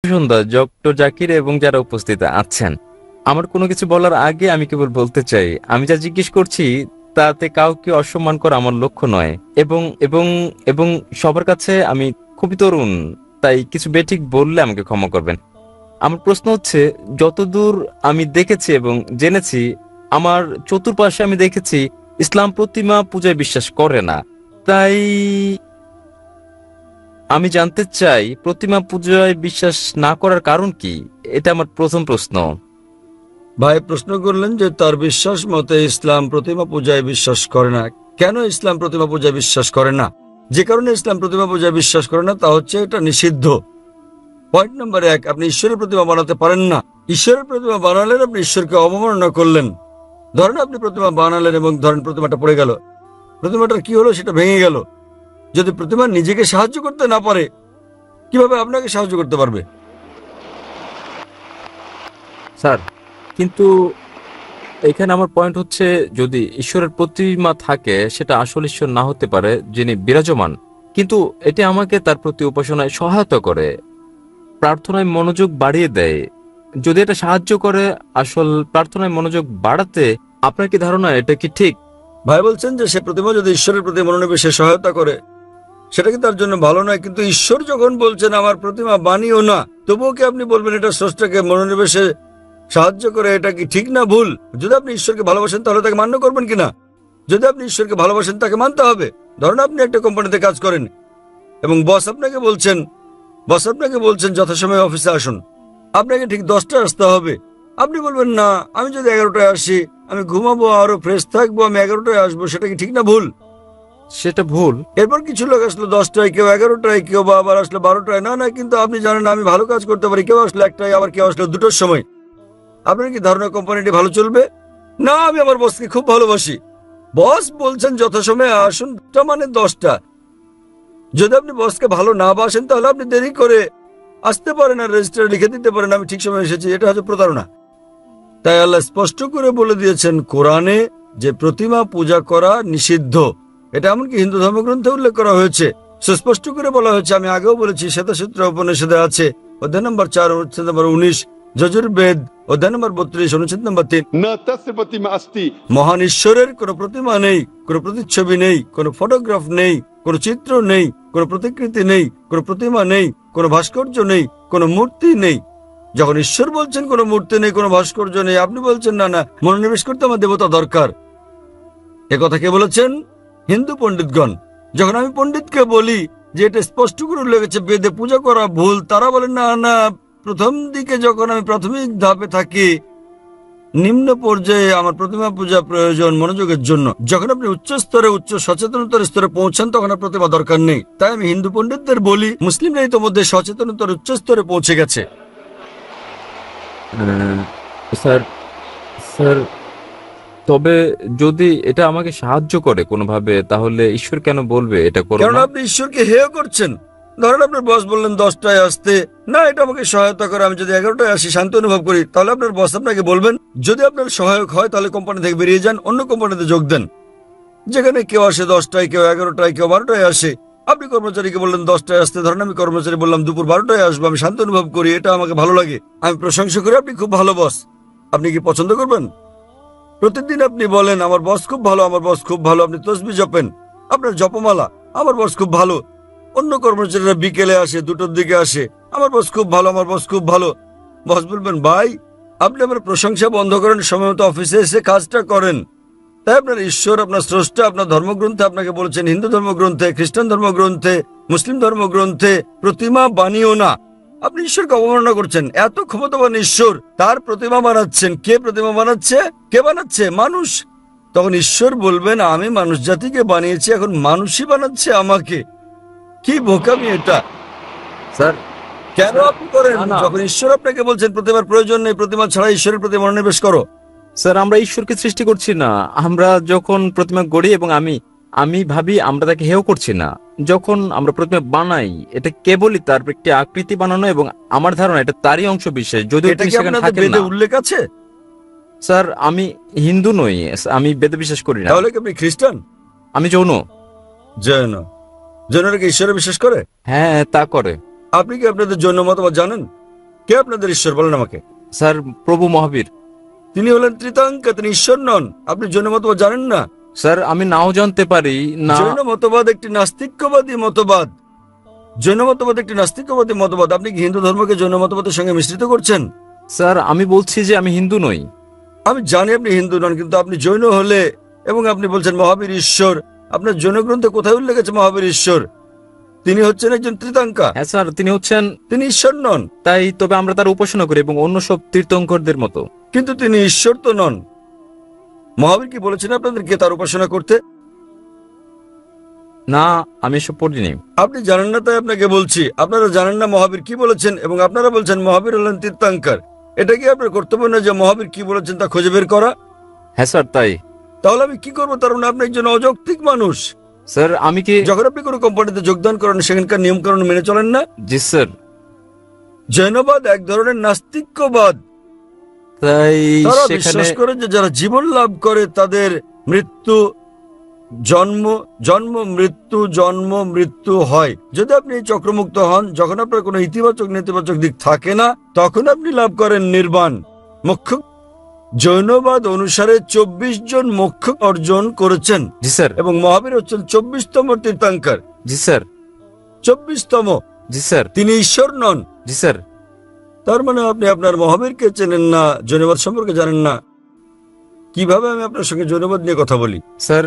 সন্ধ্যা doctor Zakir এবং যারা উপস্থিত আছেন। আমার কোনো কিছু বলার আগে আমি কেবল বলতে চাই, আমি যা জিজ্ঞেস করছি তাতে কাউকে অসম্মান করা আমার লক্ষ্য নয়, এবং এবং এবং সবার কাছে আমি খুবই তরুণ, তাই কিছু বেঠিক বললে আমাকে ক্ষমা করবেন। আমার প্রশ্ন হচ্ছে, যতদূর আমি দেখেছি এবং জেনেছি, আমার চতুর্পাশে আমি দেখেছি ইসলাম প্রতিমা পূজায় বিশ্বাস করে না। তাই আমি জানতে চাই প্রতিমা পূজায় বিশ্বাস না করার কারণ কি? এটা আমার প্রথম প্রশ্ন। ভাই প্রশ্ন করলেন যে তার বিশ্বাস মতে ইসলাম প্রতিমা পূজায় বিশ্বাস করে না। কেন ইসলাম প্রতিমা পূজায় বিশ্বাস করে না? যে কারণে ইসলাম প্রতিমা পূজায় বিশ্বাস করে না তা হচ্ছে এটা নিষিদ্ধ। পয়েন্ট নাম্বার 1, আপনি ঈশ্বরের প্রতিমা বানাতে পারেন না। ঈশ্বরের প্রতিমা বানালেন আপনি ঈশ্বরকে অবমাননা করলেন। ধরেন আপনি প্রতিমা বানালেন এবং ধরেন প্রতিমাটা পড়ে গেল, প্রতিমাটার কি হলো? সেটা ভেঙে গেল। যদি প্রতিমা নিজেকে সাহায্য করতে না পারে, কিভাবে আপনাকে সাহায্য করতে পারবে? স্যার, কিন্তু এখানে আমার পয়েন্ট হচ্ছে, যদি ঈশ্বরের প্রতিমা থাকে সেটা আসল ঈশ্বর না হতে পারে যিনি বিরাজমান, কিন্তু এটি আমাকে তার প্রতি উপাসনায় সহায়তা করে, প্রার্থনায় মনোযোগ বাড়িয়ে দেয়। যদি এটা সাহায্য করে আসল প্রার্থনায় মনোযোগ বাড়াতে, আপনার কি ধারণা এটা কি ঠিক? ভাই বলছেন যে সে প্রতিমা যদি ঈশ্বরের প্রতি মনোনিবেশে সহায়তা করে সেটা কি তার জন্য ভালো নয়? কিন্তু ঈশ্বর যখন বলছেন আমার প্রতিমা বানিও না, তবুও কি আপনি বলবেন এটা স্রষ্টাকে মনোনিবেশে সাহায্য করে? এটা কি ঠিক না ভুল? যদি আপনি ঈশ্বরকে ভালোবাসেন তাহলে তাকে মান্য করবেন কিনা? যদি আপনি ঈশ্বরকে ভালোবাসেন তাকে মানতে হবে। ধরুন আপনি একটা কোম্পানিতে কাজ করেন এবং বস আপনাকে বলছেন যথাসময়ে অফিসে আসুন। আপনাকে ঠিক 10টায় আসতে হবে। আপনি বলবেন না, আমি যদি 11টায় আসি, আমি ঘুমাবো, আরো ফ্রেশ থাকবো, আমি 11টায় আসবো। সেটা কি ঠিক না ভুল? সেটা ভুল। এরপর কিছু লোক আসলো 10টায়, কেউ 11টায়, কেউ বা আবার আসলো 12টায়। না না, কিন্তু আপনি জানেন আমি ভালো কাজ করতে পারি। কেউ আসলো 1টায়, আবার কেউ আসলো 2টোর সময়। আপনার কি ধারণা কোম্পানিটি ভালো চলবে? না, আমি আমার বসকে খুব ভালোবাসি। বস বলছেন যথাসময়ে আসুন, তা মানে 10টা। যদি আপনি বসকে ভালো না বাসেন তাহলে আপনি দেরি করে আসতে পারেন আর রেজিস্টারে লিখে দিতে পারেন আমি ঠিক সময় এসেছি। এটা হচ্ছে প্রতারণা। তাই আল্লাহ স্পষ্ট করে বলে দিয়েছেন কোরআনে যে প্রতিমা পূজা করা নিষিদ্ধ। এটা এমনকি হিন্দু ধর্মগ্রন্থে উল্লেখ করা হয়েছে, সুস্পষ্ট করে বলা হয়েছে। আমি আগেও বলেছি, শ্বেতাসূত্র উপনিষদে আছে, অধ্যায় নম্বর 4 অনুচ্ছেদ নম্বর 19, যজুর্বেদ অধ্যায় নম্বর 32 অনুচ্ছেদ নম্বর 3, মহান ঈশ্বরের কোনো প্রতিমা নেই, কোনো প্রতিচ্ছবি নেই, কোনো ফটোগ্রাফ নেই, কোনো চিত্র নেই, কোনো প্রতিকৃতি নেই, কোনো প্রতিমা নেই, কোনো ভাস্কর্য নেই, কোনো মূর্তি নেই। যখন ঈশ্বর বলছেন কোনো মূর্তি নেই, কোনো ভাস্কর্য নেই, আপনি বলছেন না না, মনোনিবেশ করতে আমার দেবতা দরকার। কথা কে বলেছেন? হিন্দু পণ্ডিতগণ। যখন আমি পণ্ডিতকে বলি যে এটা স্পষ্ট করে উল্লেখ আছে বেদে পূজা করা ভুল, তারা বলেন না না, প্রথম দিকে যখন আমি প্রাথমিক ধাপে থাকি, নিম্ন পর্যায়ে আমার প্রতিমা পূজা প্রয়োজন মনোযোগের জন্য। যখন আপনি উচ্চ স্তরে, উচ্চ সচেতনতার স্তরে পৌঁছান তখন আর প্রতিমা দরকার নেই। তাই আমি হিন্দু পণ্ডিতদের বলি, মুসলিমরা ইতোমধ্যে সচেতনতার উচ্চ স্তরে পৌঁছে গেছে। স্যার, স্যার, তবে যদি এটা আমাকে সাহায্য করে কোনোভাবে, তাহলে ঈশ্বর কেন বলবে এটা করো কারণ না? আপনি ঈশ্বরকে হেয় করছেন। ধরেন আপনার বস বললেন 10টায় আসতে, না এটা আমাকে সহায়তা করে, আমি যদি 11টায় আসি শান্তি অনুভব করি, তাহলে আপনার বস আপনাকে বলবেন যদি আপনার সহায়ক হয় তাহলে কোম্পানি থেকে বেরিয়ে যান, অন্য কোম্পানিতে যোগ দেন। যেখানে কেউ আসে 10টায়, কেউ 11টায়, কেউ 12টায় আসে। আপনি কর্মচারীকে বললেন 10টায় আসতে, ধরেন আমি কর্মচারী বললাম দুপুর 12টায় আসবো, আমি শান্তি অনুভব করি, এটা আমাকে ভালো লাগে, আমি প্রশংসা করি আপনি খুব ভালো বস। আপনি কি পছন্দ করবেন? প্রতিদিন আপনি বলেন আমার বস খুব ভালো, আমার বস খুব ভালো, আপনি তসবিহ জপেন, আপনার জপমালা, আমার বস খুব ভালো। অন্য কর্মচারীরা বিকেলে আসে, 2টোর দিকে আসে, আমার বস খুব ভালো, আমার বস খুব ভালো। বস বলবেন ভাই আপনি আমার প্রশংসা বন্ধ করেন, সময় মতো অফিসে এসে কাজটা করেন। তাই আপনার ঈশ্বর, আপনার স্রষ্টা আপনার ধর্মগ্রন্থে আপনাকে বলেছেন, হিন্দু ধর্মগ্রন্থে, খ্রিস্টান ধর্মগ্রন্থে, মুসলিম ধর্মগ্রন্থে, প্রতিমা বানিও না। আপনি ঈশ্বরকে অবমাননা করছেন। এত ক্ষমতাবান ঈশ্বর, তার প্রতিমা বানাচ্ছেন। কে প্রতিমা বানাচ্ছে? কে বানাচ্ছে? মানুষ। তখন ঈশ্বর বলবেন আমি মানুষ জাতিকে বানিয়েছি, এখন মানুষই বানাচ্ছে আমাকে। কি বোকামি এটা! স্যার, কেন আপনি করেন? না, না। যখন ঈশ্বর আপনাকে বলছেন প্রতিমার প্রয়োজন নেই, প্রতিমা ছাড়া ঈশ্বরের প্রতি মনোনিবেশ করো। স্যার, আমরা ঈশ্বরকে সৃষ্টি করছি না। আমরা যখন প্রতিমা গড়ি এবং আমি আমি ভাবি আমরা তাকে হেয় করছি না। যখন আমরা প্রতিমা বানাই, এটা কেবলই তার একটি আকৃতি বানানো, এবং আমার ধারণা এটা তারই অংশ বিশেষ, যদিও এটা তিনি কি সেখানে আপনাদের থাকেন বেদে না। উল্লেখ আছে? স্যার, আমি হিন্দু নই, আমি বেদে বিশ্বাস করি না। তাহলে কি আপনি খ্রিস্টান? আমি যৌন। জৈন। জৈনরা কি ঈশ্বরে বিশ্বাস করে? হ্যাঁ, তা করে। আপনি কি আপনাদের জৈন মতবাদ জানেন? কে আপনাদের ঈশ্বর বলেন আমাকে? স্যার, প্রভু মহাবীর। তিনি হলেন ত্রিতাঙ্কা, তিনি ঈশ্বর নন। আপনি জৈন মতবাদ জানেন না? স্যার, আমি নাও জানতে পারি না। জৈন মতবাদ একটি নাস্তিক্যবাদী মতবাদ। জৈন মতবাদ একটি নাস্তিক্যবাদী মতবাদ। আপনি কি হিন্দু ধর্মকে জৈন মতবাদের সঙ্গে মিশ্রিত করছেন? স্যার, আমি বলছি যে আমি হিন্দু নই। আমি জানি আপনি হিন্দু নন, কিন্তু আপনি জৈন হলে এবং আপনি বলছেন মহাবীর ঈশ্বর, আপনার জৈন গ্রন্থে কোথায় উল্লেখ আছে মহাবীর ঈশ্বর? তিনি হচ্ছেন একজন ত্রিতাঙ্কা, হ্যাঁ স্যার, তিনি হচ্ছেন। তিনি ঈশ্বর নন। তাই তবে আমরা তার উপাসনা করি এবং অন্য সব তীর্থঙ্করদের মতো। কিন্তু তিনি ঈশ্বর তো নন। মহাবীর কি বলেছেন আপনাদেরকে তার উপাসনা করতে? না, আমি এসব পড়িনি। আপনি জানেন না তাই আপনাকে বলছি। আপনারা জানেন না মহাবীর কি বলেছেন এবং আপনারা বলছেন মহাবীর হলেন তীর্থাঙ্কর। এটা কি আপনার কর্তব্য না যে মহাবীর কি বলেছেন তা খুঁজে বের করা? হ্যাঁ স্যার, তাই। তাহলে আমি কি করবো? তার মানে আপনি একজন অযৌক্তিক মানুষ। স্যার, আমি কি যখন আপনি কোনো কোম্পানিতে যোগদান করেন সেখানকার নিয়ম কানুন মেনে চলেন না? জি স্যার। জৈনবাদ এক ধরনের নাস্তিক্যবাদ। তাই তারা সেখানে বিশ্বাস করে যে যারা জীবন লাভ করে তাদের মৃত্যু, জন্ম জন্ম মৃত্যু, জন্ম মৃত্যু হয়। যদি আপনি এই চক্রমুক্ত হন, যখন আপনার কোনো ইতিবাচক নেতিবাচক দিক থাকে না, তখন আপনি লাভ করেন নির্বাণ, মোক্ষ। জৈনবাদ অনুসারে 24 জন মোক্ষ অর্জন করেছেন। জি স্যার। এবং মহাবীর হচ্ছেন 24তম তীর্থাঙ্কর। জি স্যার। 24তম। জি স্যার। তিনি ঈশ্বর নন। জি স্যার। তার মানে আপনি আপনার মহাবীরকে চেনেন না, জৈনবাদ সম্পর্কে জানেন না। কিভাবে আমি আপনার সঙ্গে জৈনবাদ নিয়ে কথা বলি? স্যার,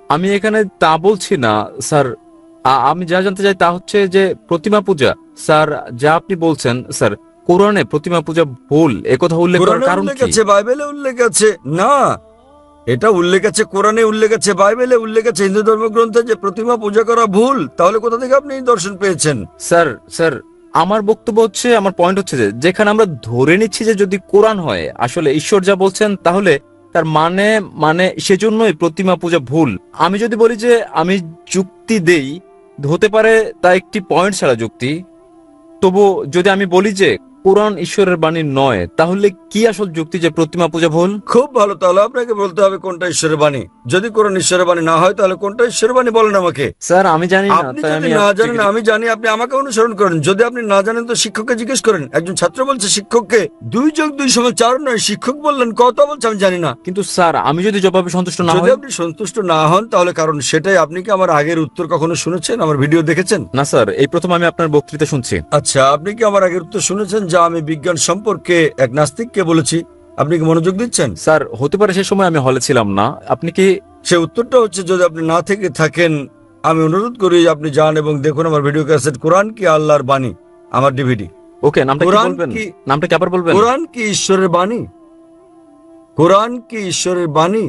আমি এখানে তা বলছি না স্যার। আমি যা জানতে চাই তা হচ্ছে যে প্রতিমা পূজা। স্যার, যা আপনি বলছেন স্যার, কোরআনে প্রতিমা পূজা ভুল একথা উল্লেখ করার কোরআনে কারণ উল্লেখ কি? আছে, বাইবেলে উল্লেখ আছে। না, এটা উল্লেখ আছে, কোরআনে উল্লেখ আছে, বাইবেলে উল্লেখ আছে, হিন্দু ধর্মগ্রন্থে যে প্রতিমা পূজা করা ভুল। তাহলে কোথা থেকে আপনি এই দর্শন পেয়েছেন? স্যার স্যার, আমার বক্তব্য হচ্ছে, আমার পয়েন্ট হচ্ছে যে যেখানে আমরা ধরে নিচ্ছি যে যদি কোরআন হয় আসলে ঈশ্বর যা বলছেন, তাহলে তার মানে মানে সেজন্যই প্রতিমা পূজা ভুল। আমি যদি বলি যে আমি যুক্তি দেই, হতে পারে তা একটি পয়েন্ট ছাড়া যুক্তি। তবু যদি আমি বলি যে কোরআন ঈশ্বরের বাণী নয়, তাহলে কি আসল যুক্তি যে প্রতিমা পূজা ভুল? খুব ভালো, তাহলে আপনাকে বলতে হবে কোনটা ঈশ্বরের বাণী। যদি কোরআন ঈশ্বরের বাণী না হয় তাহলে কোনটা ঈশ্বরের বাণী বলেন আমাকে। স্যার, আমি জানি না, আপনি তাই যদি আমি না জানেন, আমি জানি, আপনি আমাকে অনুসরণ করেন। যদি আপনি না জানেন তো শিক্ষককে জিজ্ঞেস করেন। একজন ছাত্র বলছে শিক্ষককে 2+2=4 নয়, শিক্ষক বললেন কত বলছে আমি জানি না। কিন্তু স্যার, আমি যদি জবাবে সন্তুষ্ট না যদি হই? আপনি সন্তুষ্ট না হন তাহলে কারণ সেটাই। আপনি কি আমার আগের উত্তর কখনো শুনেছেন, আমার ভিডিও দেখেছেন? না স্যার, এই প্রথম আমি আপনার বক্তৃতা শুনছি। আচ্ছা, আপনি কি আমার আগের উত্তর শুনেছেন যা আমি বিজ্ঞান সম্পর্কে এক নাস্তিককে বলেছি? আপনি কি মনোযোগ দিচ্ছেন? স্যার, হতে পারে সে সময় আমি হলে ছিলাম না। আপনি কি? সে উত্তরটা হচ্ছে, যদি আপনি না থেকে থাকেন আমি অনুরোধ করি আপনি যান এবং দেখুন আমার ভিডিও ক্যাসেট কোরআন কি আল্লাহর বাণী, আমার ডিভিডি। ওকে, নামটা কি কোরআন বলবেন? কি- নামটা কি আবার বলবেন? কোরআন কি ঈশ্বরের বাণী? কোরআন কি ঈশ্বরের বাণী?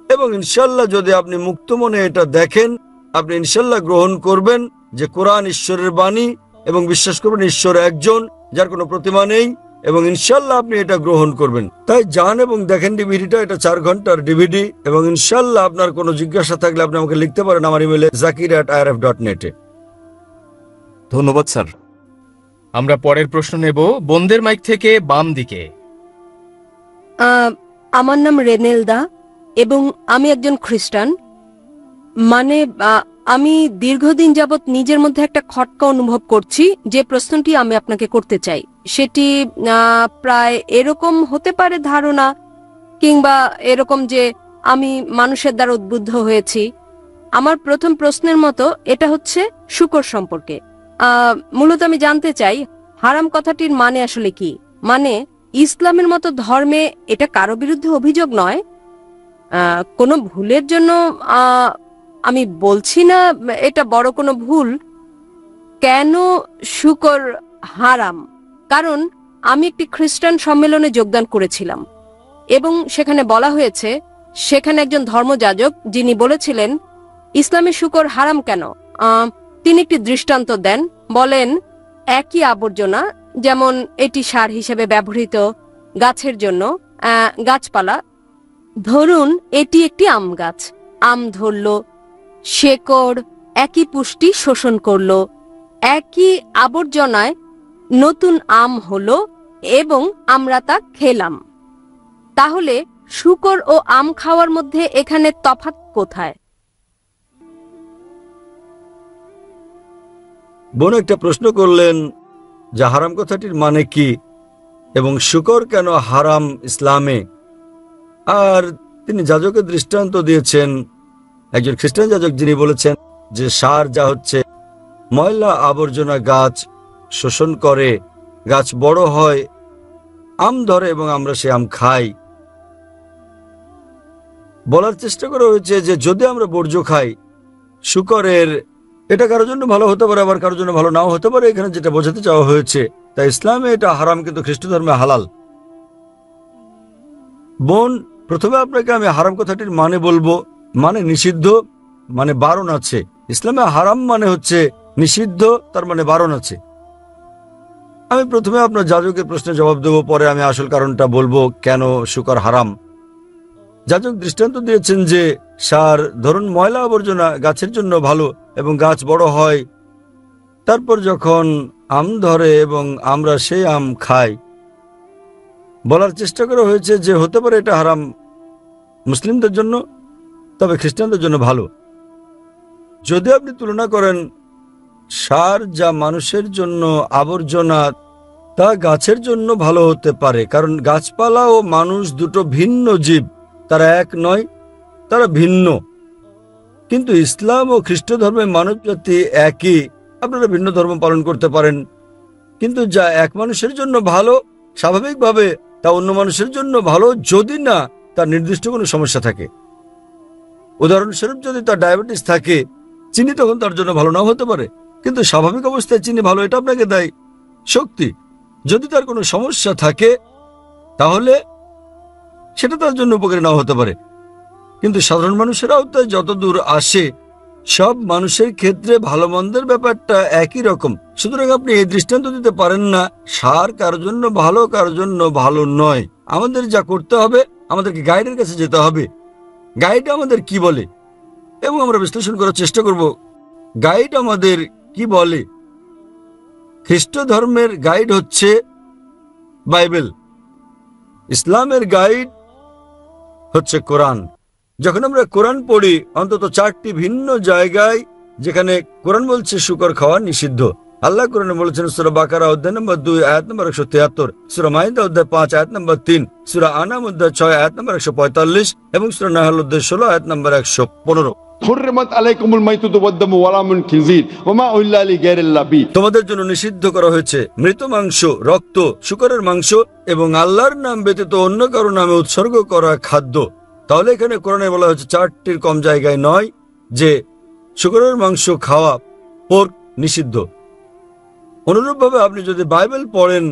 এবং ইনশাল্লাহ যদি আপনি মুক্ত মনে এটা দেখেন, আপনি ইনশাল্লাহ গ্রহণ করবেন যে কোরআন ঈশ্বরের বাণী এবং বিশ্বাস করবেন ঈশ্বর একজন, যার কোনো প্রতিমা নেই, এবং ইনশাল্লাহ আপনি এটা গ্রহণ করবেন। তাই যান এবং দেখেন ডিভিডিটা। এটা 4 ঘন্টার ডিভিডি এবং ইনশাল্লাহ আপনার কোনো জিজ্ঞাসা থাকলে আপনি আমাকে লিখতে পারেন আমার ইমেলে zakir@irf.net-এ। ধন্যবাদ স্যার। আমরা পরের প্রশ্ন নেব বোনদের মাইক থেকে বাম দিকে। আমার নাম রেনেলদা এবং আমি একজন খ্রিস্টান। মানে আমি দীর্ঘদিন যাবৎ নিজের মধ্যে একটা খটকা অনুভব করছি। যে প্রশ্নটি আমি আপনাকে করতে চাই সেটি প্রায় এরকম হতে পারে ধারণা, কিংবা এরকম যে আমি মানুষের দ্বারা উদ্বুদ্ধ হয়েছি। আমার প্রথম প্রশ্নের মতো এটা হচ্ছে শুকর সম্পর্কে। মূলত আমি জানতে চাই হারাম কথাটির মানে আসলে কি। মানে ইসলামের মতো ধর্মে এটা কারো বিরুদ্ধে অভিযোগ নয়, কোনো ভুলের জন্য আমি বলছি না এটা বড় কোনো ভুল। কেন শুকর হারাম? কারণ আমি একটি খ্রিস্টান সম্মেলনে যোগদান করেছিলাম এবং সেখানে বলা হয়েছে, সেখানে একজন ধর্মযাজক যিনি বলেছিলেন ইসলামে শুকর হারাম কেন, তিনি একটি দৃষ্টান্ত দেন। বলেন একই আবর্জনা, যেমন এটি সার হিসেবে ব্যবহৃত গাছের জন্য, গাছপালা। ধরুন এটি একটি আম গাছ, আম ধরল, শেকড় একই পুষ্টি শোষণ করলো, একই আবর্জনায় নতুন আম হলো এবং আমরা তা খেলাম। তাহলে শুকর ও আম খাওয়ার মধ্যে এখানে তফাৎ কোথায়? বোন একটা প্রশ্ন করলেন যে হারাম কথাটির মানে কি। এবং শূকর কেন হারাম ইসলামে। আর তিনি যাজকের দৃষ্টান্ত দিয়েছেন, একজন খ্রিস্টান যাজক, যিনি বলেছেন যে সার যা হচ্ছে ময়লা আবর্জনা গাছ শোষণ করে, গাছ বড় হয়, আম ধরে এবং আমরা সে আম খাই। বলার চেষ্টা করা হয়েছে যে যদি আমরা বর্জ্য খাই শূকরের, এটা কারোর জন্য ভালো হতে পারে, আবার কারোর জন্য ভালো নাও হতে পারে। এখানে যেটা বোঝাতে চাওয়া হয়েছে, তাই ইসলামে এটা হারাম কিন্তু খ্রিস্ট ধর্মে হালাল। বোন, প্রথমে আপনাকে আমি হারাম কথাটির মানে বলবো। মানে নিষিদ্ধ, মানে বারণ আছে। ইসলামে হারাম মানে হচ্ছে নিষিদ্ধ, তার মানে বারণ আছে। আমি প্রথমে আপনার যাজকের প্রশ্নের জবাব দেবো, পরে আমি আসল কারণটা বলবো কেন শূকর হারাম। যাজক দৃষ্টান্ত দিয়েছেন যে সার ধরুন ময়লা আবর্জনা গাছের জন্য ভালো এবং গাছ বড় হয়, তারপর যখন আম ধরে এবং আমরা সেই আম খাই। বলার চেষ্টা করা হয়েছে যে হতে পারে এটা হারাম মুসলিমদের জন্য, তবে খ্রিস্টানদের জন্য ভালো। যদি আপনি তুলনা করেন সার যা মানুষের জন্য আবর্জনা, তা গাছের জন্য ভালো হতে পারে, কারণ গাছপালা ও মানুষ দুটো ভিন্ন জীব, তারা এক নয়, তারা ভিন্ন। কিন্তু ইসলাম ও খ্রিস্ট ধর্মের মানব জাতি একই। আপনারা ভিন্ন ধর্ম পালন করতে পারেন, কিন্তু যা এক মানুষের জন্য ভালো স্বাভাবিকভাবে তা অন্য মানুষের জন্য ভালো, যদি না তার নির্দিষ্ট কোনো সমস্যা থাকে। উদাহরণস্বরূপ, যদি তার ডায়াবেটিস থাকে, চিনি তখন তার জন্য ভালো নাও হতে পারে, কিন্তু স্বাভাবিক অবস্থায় চিনি ভালো, এটা আপনাকে দেয় শক্তি। যদি তার কোনো সমস্যা থাকে তাহলে সেটা তার জন্য উপকারী নাও হতে পারে। কিন্তু সাধারণ মানুষের আওতায় যতদূর আসে, সব মানুষের ক্ষেত্রে ভালো মন্দের ব্যাপারটা একই রকম। সুতরাং আপনি এই দৃষ্টান্ত দিতে পারেন না সার কারোর জন্য ভালো, কারোর জন্য ভালো নয়। আমাদের যা করতে হবে, আমাদেরকে গাইডের কাছে যেতে হবে। গাইড আমাদের কি বলে এবং আমরা বিশ্লেষণ করার চেষ্টা করব গাইড আমাদের কি বলে। খ্রিস্ট ধর্মের গাইড হচ্ছে বাইবেল, ইসলামের গাইড হচ্ছে কোরআন। যখন আমরা কোরআন পড়ি, অন্তত 4টি ভিন্ন জায়গায় যেখানে কোরআন বলছে শূকর খাওয়া নিষিদ্ধ। আল্লাহ কোরআনে বলেছেন সূরা বাকারা অধ্যায় নম্বর 2 আয়াত নম্বর 173, সূরা মাইদা অধ্যায় 5 আয়াত নম্বর 3, সূরা আনাম অধ্যায় 6 আয়াত নম্বর 145 এবং সূরা নাহল অধ্যায় 16 আয়াত নম্বর 115। তোমাদের জন্য নিষিদ্ধ করা হয়েছে মৃত মাংস, রক্ত, শূকরের মাংস এবং আল্লাহর নাম ব্যতীত অন্য কারো নামে উৎসর্গ করা খাদ্য। তাহলে এখানে কোরআনে বলা হচ্ছে 4টির কম জায়গায় নয় যে শূকরের মাংস খাওয়া, পোর্ক নিষিদ্ধ। অনুরূপভাবে আপনি যদি বাইবেল পড়েন,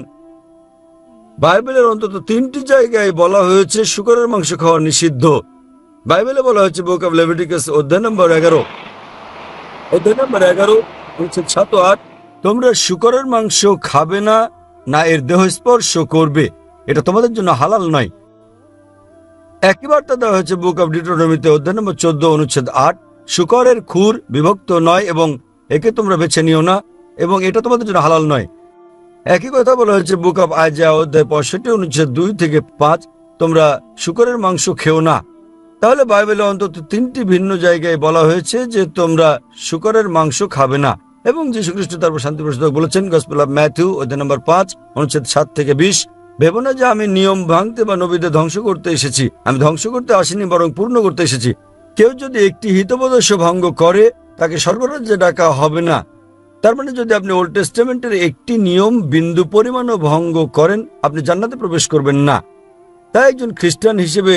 বাইবেলের অন্তত 3টি জায়গায় বলা হয়েছে শূকরের মাংস খাওয়া নিষিদ্ধ। বাইবেলে বলা হয়েছে বুক অব লেভিটিকাস অধ্যায় নম্বর 11, অনুচ্ছেদ 7 ও 8, তোমরা শূকরের মাংস খাবে না, না এর দেহ স্পর্শ করবে, এটা তোমাদের জন্য হালাল নয়। একই বার্তা দেওয়া হয়েছে বুক অব ডিউটেরোনমিতে অধ্যায় নম্বর 14, অনুচ্ছেদ 8, শূকরের খুর বিভক্ত নয় এবং একে তোমরা বেছে নিও না এবং এটা তোমাদের জন্য হালাল নয়। একই কথা বলা হয়েছে বুক অব আইজায়া অধ্যায় 65, অনুচ্ছেদ 2 থেকে 5, তোমরা শূকরের মাংস খেও না। তাহলে বাইবেলে অন্তত 3টি ভিন্ন জায়গায় বলা হয়েছে যে তোমরা শূকরের মাংস খাবে না। এবং যীশু খ্রিস্ট তারপর শান্তি প্রসাদক বলেছেন গসপেল অব ম্যাথিউ অধ্যায় নম্বর 5, অনুচ্ছেদ 7 থেকে 20, ভেবো না যে আমি নিয়ম ভাঙতে বা নবীদের ধ্বংস করতে এসেছি। আমি ধ্বংস করতে আসিনি, বরং পূর্ণ করতে এসেছি। কেউ যদি একটি হিতোপদেশ ভঙ্গ করে, তাকে স্বর্গরাজ্যে ডাকা হবে না। তার মানে যদি আপনি ওল্ড টেস্টামেন্টের একটি নিয়ম বিন্দু পরিমাণও ভঙ্গ করেন, আপনি জান্নাতে প্রবেশ করবেন না। তাই একজন খ্রিস্টান হিসেবে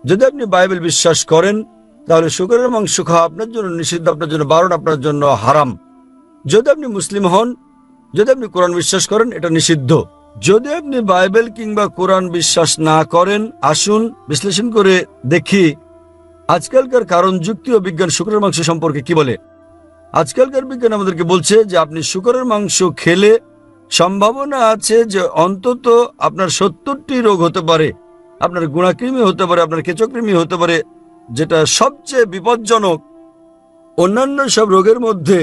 যদি আপনি বাইবেল বিশ্বাস করেন, তাহলে শূকরের মাংস খাওয়া আপনার জন্য নিষিদ্ধ, আপনার জন্য বারণ, আপনার জন্য হারাম। যদি আপনি মুসলিম হন, যদি আপনি কোরআন বিশ্বাস করেন, এটা নিষিদ্ধ। যদি আপনি বাইবেল কিংবা কোরআন বিশ্বাস না করেন, আসুন বিশ্লেষণ করে দেখি আজকালকার কারণ, যুক্তি ও বিজ্ঞান শূকরের মাংস সম্পর্কে কি বলে। আজকালকার বিজ্ঞান আমাদেরকে বলছে যে আপনি শূকরের মাংস খেলে সম্ভাবনা আছে যে অন্তত আপনার 70টি রোগ হতে পারে। আপনার গুণাকৃমি হতে পারে, আপনার কেঁচোকৃমি হতে পারে, যেটা সবচেয়ে বিপজ্জনক অন্যান্য সব রোগের মধ্যে,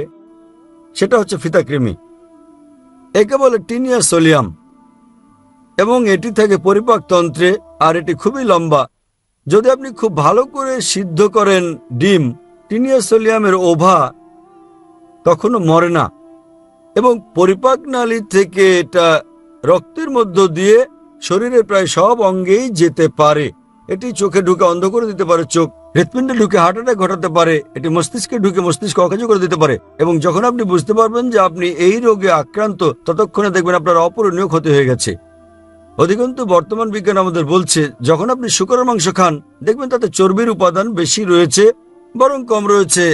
সেটা হচ্ছে ফিতাকৃমি। একে বলে টিনিয়া সোলিয়াম এবং এটি থাকে পরিপাকতন্ত্রে, আর এটি খুবই লম্বা। যদি আপনি খুব ভালো করে সিদ্ধ করেন ডিম, টিনিয়া সোলিয়ামের ওভা তখনও মরে না এবং পরিপাক নালী থেকে এটা রক্তের মধ্য দিয়ে শরীরের প্রায় সব অঙ্গেই যেতে পারে। এটি চোখে ঢুকে অন্ধ করে দিতে পারে চোখ, হৃৎপিণ্ডে ঢুকে হার্ট অ্যাটাক ঘটাতে পারে, এটি মস্তিষ্কে ঢুকে মস্তিষ্ক অকার্য করে দিতে পারে। এবং যখন আপনি বুঝতে পারবেন যে আপনি এই রোগে আক্রান্ত, ততক্ষণে দেখবেন আপনার অপূরণীয় ক্ষতি হয়ে গেছে। অধিকন্তু বর্তমান বিজ্ঞান আমাদের বলছে, যখন আপনি শূকরের মাংস খান, দেখবেন তাতে চর্বির উপাদান বেশি রয়েছে, বরং কম রয়েছে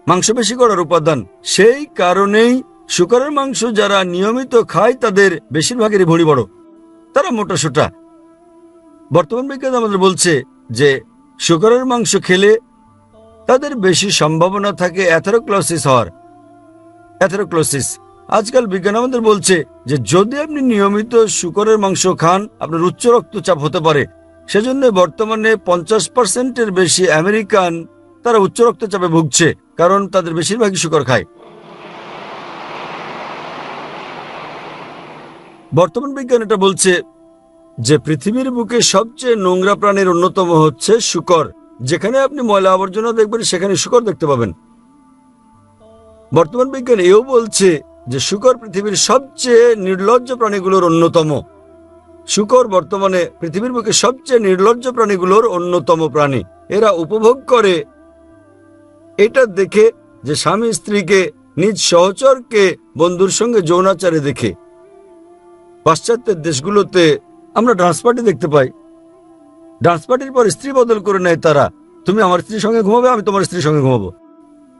মাংসপেশি করার উপাদান। সেই কারণেই শূকরের মাংস যারা নিয়মিত খায় তাদের বেশিরভাগেরই ভুঁড়ি বড়, তারা মোটাসোটা। বর্তমান বিজ্ঞান আমাদের বলছে যে শূকরের মাংস খেলে তাদের বেশি সম্ভাবনা থাকে অ্যাথেরোক্লোসিস হওয়ার। অ্যাথেরোক্লোসিস আজকাল বিজ্ঞান আমাদের বলছে যে যদি আপনি নিয়মিত শূকরের মাংস খান, আপনার উচ্চ রক্তচাপ হতে পারে। সেজন্য বর্তমানে 50%-এর বেশি আমেরিকান তারা উচ্চ রক্তচাপে ভুগছে, কারণ তাদের বেশিরভাগই শূকর খায়। বর্তমান বিজ্ঞান এটা বলছে যে পৃথিবীর বুকে সবচেয়ে নোংরা প্রাণীর অন্যতম হচ্ছে শূকর। যেখানে আপনি ময়লা আবর্জনা দেখবেন সেখানে শূকর দেখতে পাবেন। বর্তমান বিজ্ঞান এও বলছে যে শূকর পৃথিবীর সবচেয়ে নির্লজ্জ প্রাণীগুলোর অন্যতম। শূকর বর্তমানে পৃথিবীর বুকে সবচেয়ে নির্লজ্জ প্রাণীগুলোর অন্যতম প্রাণী। এরা উপভোগ করে এটা দেখে যে স্বামী স্ত্রীকে, নিজ সহচরকে বন্ধুর সঙ্গে যৌনাচারে দেখে। পাশ্চাত্যের দেশগুলোতে আমরা ডান্স পার্টি দেখতে পাই। ডান্স পার্টির পর স্ত্রী বদল করে নেয় তারা। তুমি আমার স্ত্রীর সঙ্গে ঘুমাবে, আমি তোমার স্ত্রীর সঙ্গে ঘুমাবো।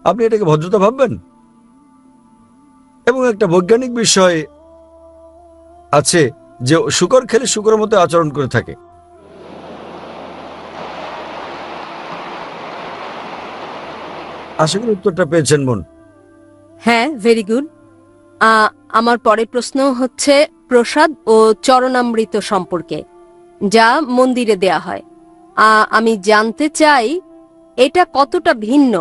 আপনি এটাকে ভদ্রতা ভাববেন? এবং একটা বৈজ্ঞানিক বিষয় আছে যে শূকর খেলে শূকরের মতো আচরণ করে থাকে। আশা করি উত্তরটা পেয়েছেন বোন। হ্যাঁ, ভেরি গুড। আমার পরের প্রশ্ন হচ্ছে প্রসাদ ও চরণামৃত সম্পর্কে, যা মন্দিরে দেয়া হয়। আমি জানতে চাই এটা কতটা ভিন্ন।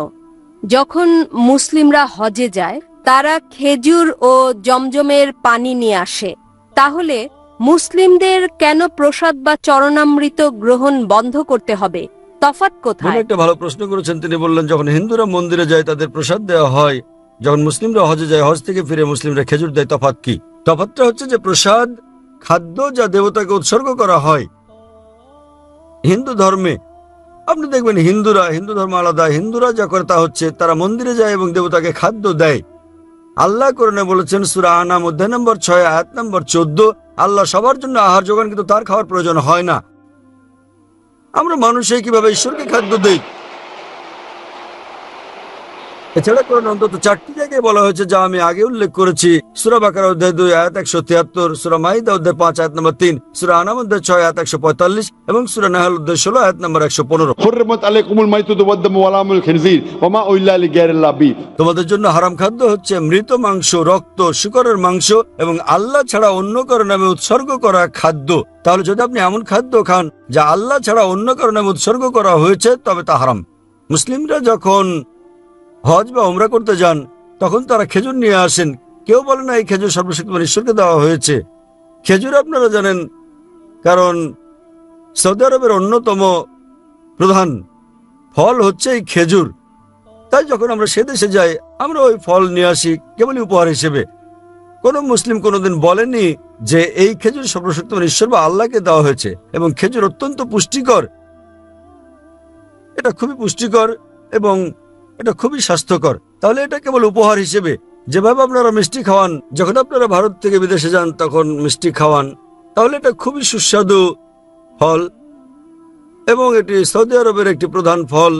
যখন মুসলিমরা হজে যায়, তারা খেজুর ও জমজমের পানি নিয়ে আসে, তাহলে মুসলিমদের কেন প্রসাদ বা চরণামৃত গ্রহণ বন্ধ করতে হবে? তফাৎ বোন কোথায়? একটা ভালো প্রশ্ন করেছেন। তিনি বললেন যখন হিন্দুরা মন্দিরে যায় তাদের প্রসাদ দেওয়া হয়, যখন মুসলিমরা হজে যায়, হজ থেকে ফিরে মুসলিমরা খেজুর দেয়। তফাৎ কি? তফাৎটা হচ্ছে যে প্রসাদ খাদ্য যা দেবতাকে উৎসর্গ করা হয়। হিন্দু ধর্মে আপনি দেখবেন হিন্দু ধর্ম আলাদা। হিন্দুরা যা করে তা হচ্ছে তারা মন্দিরে যায় এবং দেবতাকে খাদ্য দেয়। আল্লাহ কোরআনে বলেছেন সূরা আনাম অধ্যায় নম্বর 6 আয়াত নম্বর 14, আল্লাহ সবার জন্য আহার যোগান, কিন্তু তার খাওয়ার প্রয়োজন হয় না। আমরা মানুষে কিভাবে ঈশ্বরকে খাদ্য দেই? এছাড়া কোরআন অন্তত 4টি জায়গায় বলা হয়েছে, যা আমি আগে উল্লেখ করেছি। সূরা বাকারা অধ্যায় 2 আয়াত 173, সূরা মাইদা অধ্যায় 5 আয়াত নম্বর 3, সূরা আনাম অধ্যায় 6 আয়াত 145 এবং সূরা নাহল অধ্যায় 16 আয়াত নম্বর 115। حرمت عليكم الميتة والدم ولحم الخنزير وما أهل لغير الله به। তোমাদের জন্য হারাম খাদ্য হচ্ছে মৃত মাংস, রক্ত, শূকরের মাংস এবং আল্লাহ ছাড়া অন্য কারো নামে উৎসর্গ করা খাদ্য। তাহলে যদি আপনি এমন খাদ্য খান যা আল্লাহ ছাড়া অন্য কারো নামে উৎসর্গ করা হয়েছে, তবে তা হারাম। মুসলিমরা যখন হজ বা উমরা করতে যান, তখন তারা খেজুর নিয়ে আসেন। কেউ বলে না এই খেজুর সর্বশক্তিমান ঈশ্বরকে দেওয়া হয়েছে। খেজুর আপনারা জানেন, কারণ সৌদি আরবের অন্যতম প্রধান ফল হচ্ছে এই খেজুর। তাই যখন আমরা সে দেশে যাই, আমরা ওই ফল নিয়ে আসি কেবলই উপহার হিসেবে। কোনো মুসলিম কোনোদিন বলেনি যে এই খেজুর সর্বশক্তিমান ঈশ্বর বা আল্লাহকে দেওয়া হয়েছে। এবং খেজুর অত্যন্ত পুষ্টিকর। এটা খুবই পুষ্টিকর এবং এটা খুবই স্বাস্থ্যকর। তাহলে এটা কেবল উপহার হিসেবে। যেভাবে আপনারা মিষ্টি খাওয়ান, যখন আপনারা ভারত থেকে বিদেশে যান তখন মিষ্টি খাওয়ান, তাহলে এটা খুবই সুস্বাদু ফল এবং এটি সৌদি আরবের একটি প্রধান ফল।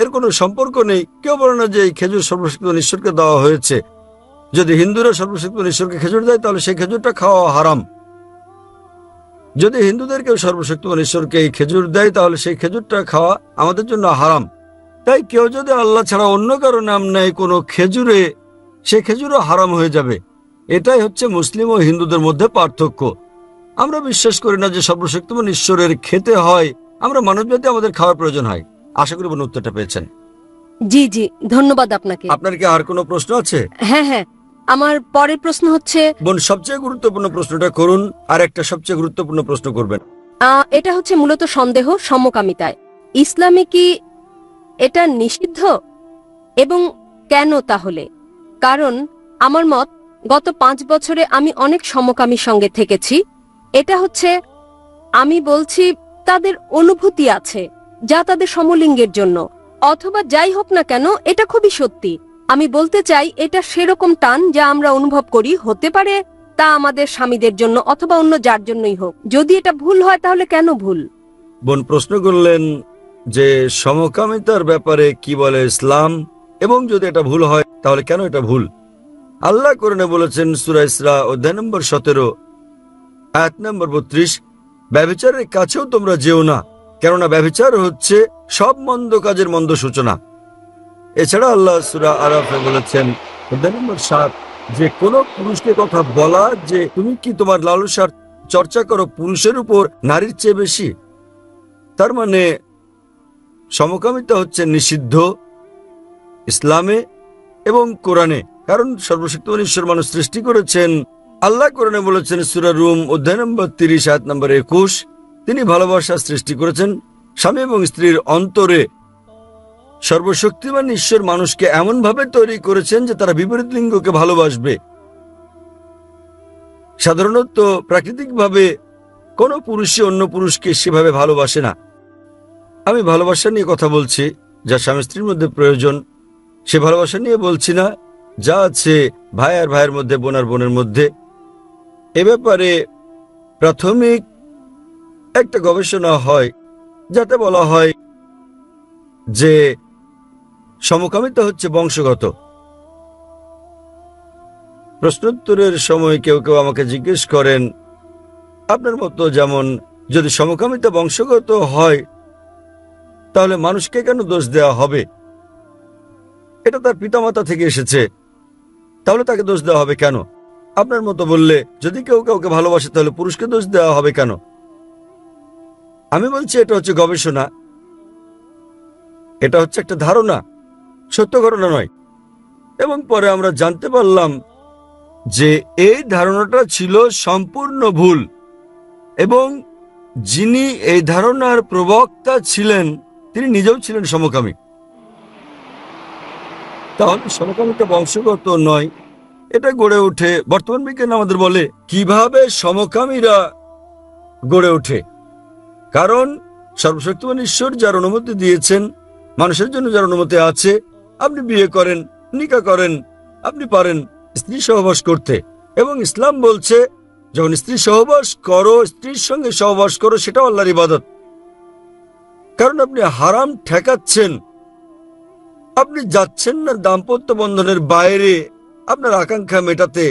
এর কোনো সম্পর্ক নেই। কেউ বলে না যে এই খেজুর সর্বশক্তিমান ঈশ্বরকে দেওয়া হয়েছে। যদি হিন্দুরা সর্বশক্তিমান ঈশ্বরকে খেজুর দেয়, তাহলে সেই খেজুরটা খাওয়া হারাম। যদি হিন্দুদের কেউ সর্বশক্তিমান ঈশ্বরকে এই খেজুর দেয়, তাহলে সেই খেজুরটা খাওয়া আমাদের জন্য হারাম। তাই কেউ যদি আল্লাহ ছাড়া অন্য কারো নাম নেয় কোনো খেজুরে, সে খেজুরও হারাম হয়ে যাবে। এটাই হচ্ছে মুসলিম ও হিন্দুদের মধ্যে পার্থক্য। আমরা বিশ্বাস করি না যে সর্বশক্তিমান ঈশ্বরের খেতে হয়। আমরা মানবজাতি, আমাদের খাওয়ার প্রয়োজন হয়। আশা করি বোন উত্তরটা পেয়েছেন। জি জি, ধন্যবাদ আপনাকে। আপনার কি আর কোনো প্রশ্ন আছে? হ্যাঁ হ্যাঁ, আমার পরের প্রশ্ন হচ্ছে, বোন সবচেয়ে গুরুত্বপূর্ণ প্রশ্নটা করুন, আর একটা সবচেয়ে গুরুত্বপূর্ণ প্রশ্ন করবেন। এটা হচ্ছে মূলত সন্দেহ সমকামিতায়। ইসলামে কি এটা নিষিদ্ধ এবং কেন তাহলে? কারণ আমার মত গত 5 বছরে আমি অনেক সমকামীর সঙ্গে থেকেছি। এটা হচ্ছে, আমি বলছি, তাদের অনুভূতি আছে যা তাদের সমলিঙ্গের জন্য, অথবা যাই হোক না কেন, এটা খুবই সত্যি। আমি বলতে চাই এটা সেরকম টান যা আমরা অনুভব করি, হতে পারে তা আমাদের স্বামীদের জন্য অথবা অন্য যার জন্যই হোক। যদি এটা ভুল হয় তাহলে কেন ভুল? বোন প্রশ্ন করলেন যে সমকামিতার ব্যাপারে কি বলে ইসলাম, এবং যদি এটা ভুল হয় তাহলে কেন এটা ভুল। আল্লাহ কোরআনে বলেছেন সূরা ইসরা অধ্যায় নম্বর 17 আয়াত নম্বর 32, ব্যভিচারের কাছেও তোমরা যেও না, কেননা ব্যভিচার হচ্ছে সব মন্দ কাজের মন্দ সূচনা। এছাড়া আল্লাহ সূরা আরাফে বলেছেন অধ্যায় নম্বর 7 যে কোন পুরুষকে কথা বলা যে তুমি কি তোমার লালসার চর্চা করো পুরুষের উপর নারীর চেয়ে বেশি। তার মানে সমকামিতা হচ্ছে নিষিদ্ধ ইসলামে এবং কোরআনে, কারণ সর্বশক্তিমান ঈশ্বর মানুষ সৃষ্টি করেছেন। আল্লাহ কোরআনে বলেছেন সূরা রুম অধ্যায় নম্বর 30 আয়াত নম্বর 21, তিনি ভালোবাসা সৃষ্টি করেছেন স্বামী এবং স্ত্রীর অন্তরে। সর্বশক্তিমান ঈশ্বর মানুষকে এমনভাবে তৈরি করেছেন যে তারা বিপরীত লিঙ্গকে ভালোবাসবে। সাধারণত প্রাকৃতিকভাবে কোনো পুরুষই অন্য পুরুষকে সেভাবে ভালোবাসে না। আমি ভালোবাসা নিয়ে কথা বলছি যা স্বামী স্ত্রীর মধ্যে প্রয়োজন, সে ভালোবাসা নিয়ে বলছি না যা আছে ভাই আর ভাইয়ের মধ্যে, বোন আর বোনের মধ্যে। এ ব্যাপারে প্রাথমিক একটা গবেষণা হয় যাতে বলা হয় যে সমকামিতা হচ্ছে বংশগত। প্রশ্নোত্তরের সময় কেউ কেউ আমাকে জিজ্ঞেস করেন, আপনার মতো যেমন, যদি সমকামিতা বংশগত হয় তাহলে মানুষকে কেন দোষ দেওয়া হবে? এটা তার পিতামাতা থেকে এসেছে, তাহলে তাকে দোষ দেওয়া হবে কেন? আপনার মতো বললে যদি কেউ কাউকে ভালোবাসে তাহলে পুরুষকে দোষ দেওয়া হবে কেন? আমি বলছি এটা হচ্ছে গবেষণা, এটা হচ্ছে একটা ধারণা, সত্য ঘটনা নয়। এবং পরে আমরা জানতে পারলাম যে এই ধারণাটা ছিল সম্পূর্ণ ভুল, এবং যিনি এই ধারণার প্রবক্তা ছিলেন তিনি নিজেও ছিলেন সমকামী। তাহলে সমকামিতা বংশগত নয়, এটা গড়ে ওঠে। বর্তমান বিজ্ঞান আমাদের বলে কিভাবে সমকামীরা গড়ে ওঠে, কারণ সর্বশক্তিমান ঈশ্বর যার অনুমতি দিয়েছেন, মানুষের জন্য যার অনুমতি আছে, আপনি বিয়ে করেন, নিকাহ করেন, আপনি পারেন স্ত্রী সহবাস করতে। এবং ইসলাম বলছে যখন স্ত্রী সহবাস করো, স্ত্রীর সঙ্গে সহবাস করো, সেটাও আল্লাহর ইবাদত। কারণ আপনি হারাম ঠেকাচ্ছেন, আপনি যাচ্ছেন না দাম্পত্য বন্ধনের বাইরে আপনার আকাঙ্ক্ষা মেটাতে।